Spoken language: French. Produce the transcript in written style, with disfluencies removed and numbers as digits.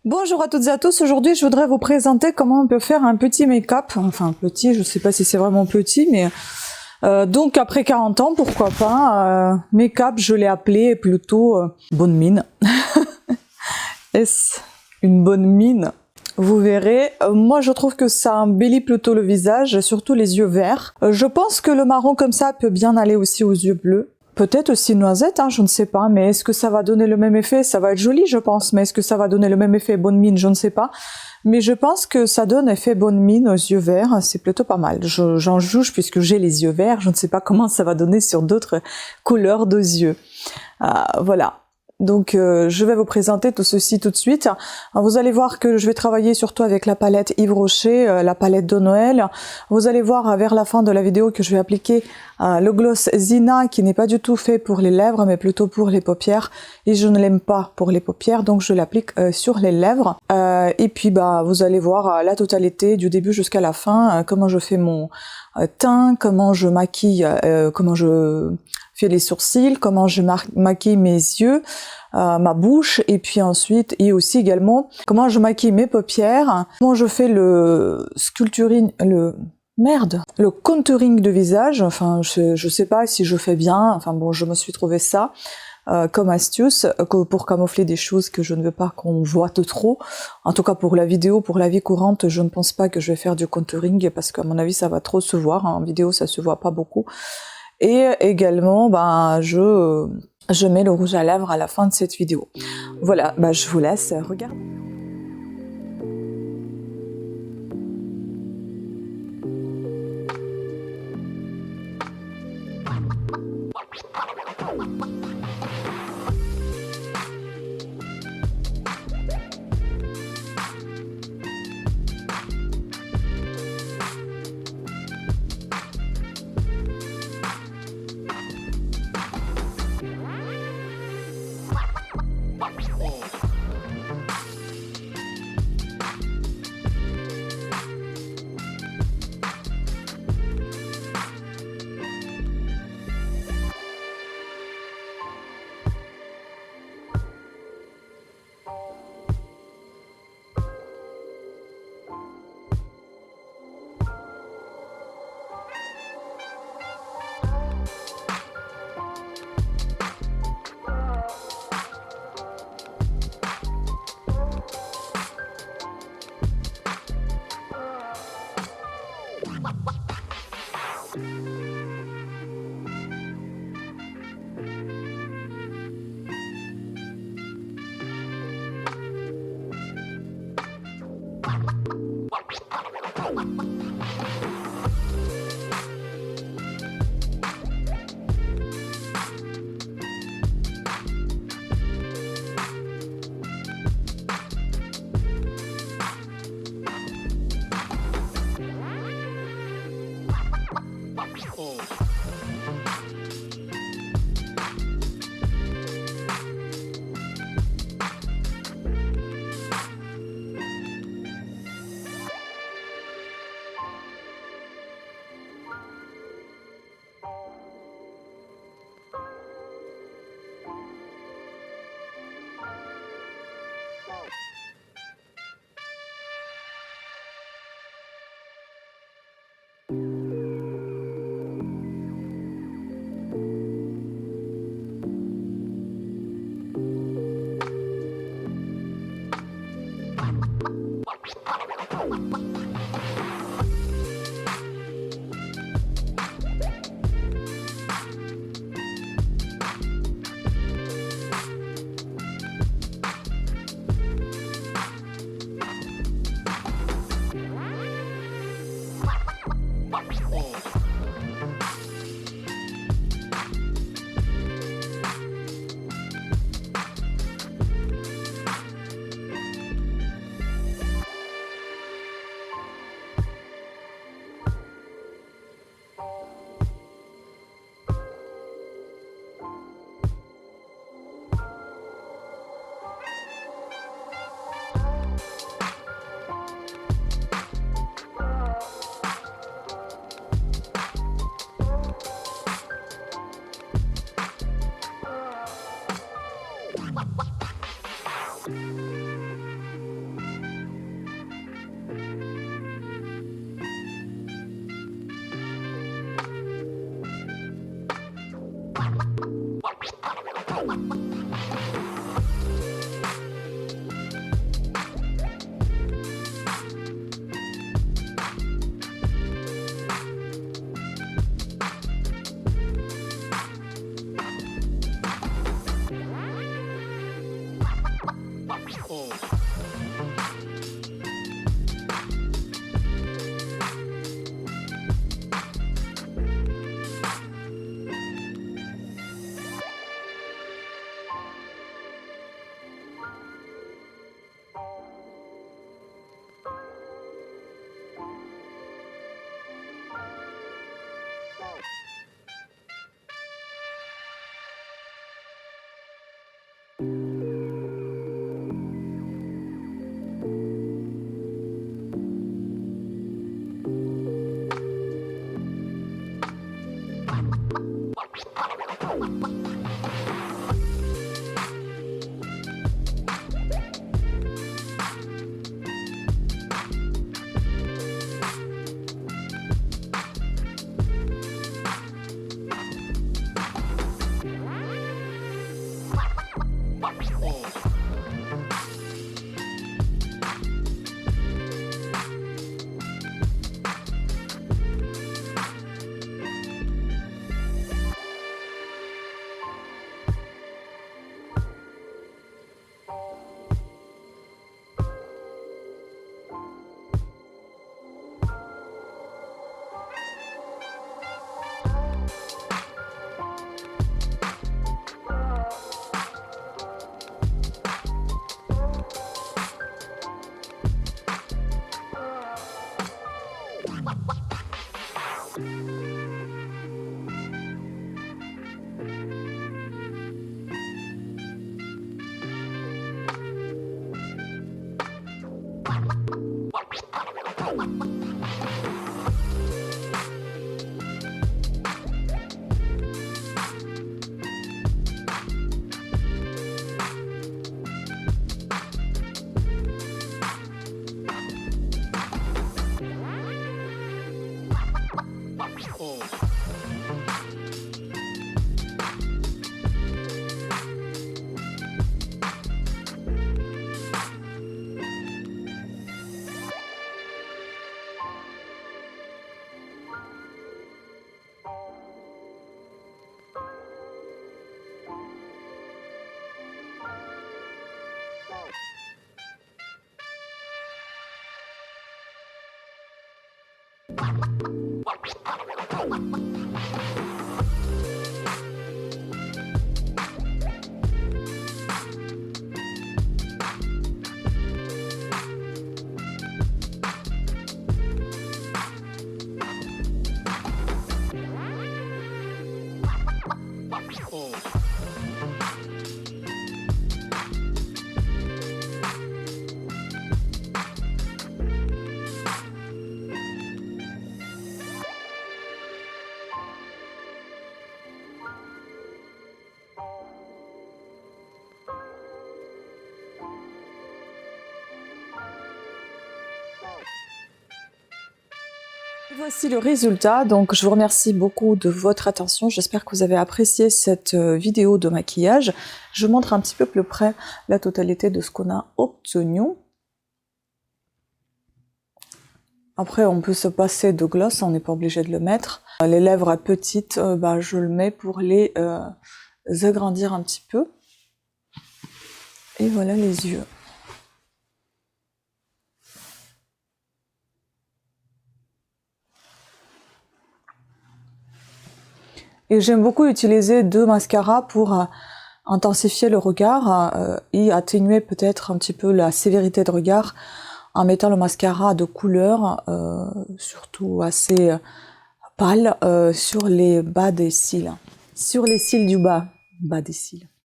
Bonjour à toutes et à tous, aujourd'hui je voudrais vous présenter comment on peut faire un petit make-up, enfin petit, je sais pas si c'est vraiment petit, mais donc après 40 ans, pourquoi pas, make-up je l'ai appelé plutôt bonne mine. Est-ce une bonne mine? Vous verrez, moi je trouve que ça embellit plutôt le visage, surtout les yeux verts. Je pense que le marron comme ça peut bien aller aussi aux yeux bleus. Peut-être aussi noisette, hein, je ne sais pas, mais est-ce que ça va donner le même effet? Ça va être joli, je pense, mais est-ce que ça va donner le même effet bonne mine? Je ne sais pas. Mais je pense que ça donne effet bonne mine aux yeux verts, c'est plutôt pas mal. J'en juge puisque j'ai les yeux verts, je ne sais pas comment ça va donner sur d'autres couleurs de yeux. Voilà. Donc je vais vous présenter tout ceci tout de suite. Vous allez voir que je vais travailler surtout avec la palette Yves Rocher, la palette de Noël. Vous allez voir vers la fin de la vidéo que je vais appliquer le gloss Zina qui n'est pas du tout fait pour les lèvres mais plutôt pour les paupières. Et je ne l'aime pas pour les paupières donc je l'applique sur les lèvres. Et puis vous allez voir la totalité du début jusqu'à la fin, comment je fais mon teint, comment je maquille, comment je fais les sourcils, comment je maquille mes yeux, ma bouche, et puis ensuite, et aussi également, comment je maquille mes paupières, comment je fais le sculpturing, le contouring de visage, enfin, je sais pas si je fais bien, enfin bon, je me suis trouvé ça comme astuce pour camoufler des choses que je ne veux pas qu'on voit de trop. En tout cas pour la vidéo, pour la vie courante, je ne pense pas que je vais faire du contouring parce qu'à mon avis ça va trop se voir, en vidéo ça se voit pas beaucoup. Et également, je mets le rouge à lèvres à la fin de cette vidéo. Voilà, je vous laisse regarder. Voici le résultat, donc je vous remercie beaucoup de votre attention, j'espère que vous avez apprécié cette vidéo de maquillage. Je vous montre un petit peu plus près la totalité de ce qu'on a obtenu. Après on peut se passer de gloss, on n'est pas obligé de le mettre. Les lèvres petites, je le mets pour les agrandir un petit peu. Et voilà les yeux. Et j'aime beaucoup utiliser deux mascaras pour intensifier le regard et atténuer peut-être un petit peu la sévérité de regard en mettant le mascara de couleur, surtout assez pâle, sur les bas des cils. Sur les cils du bas des cils.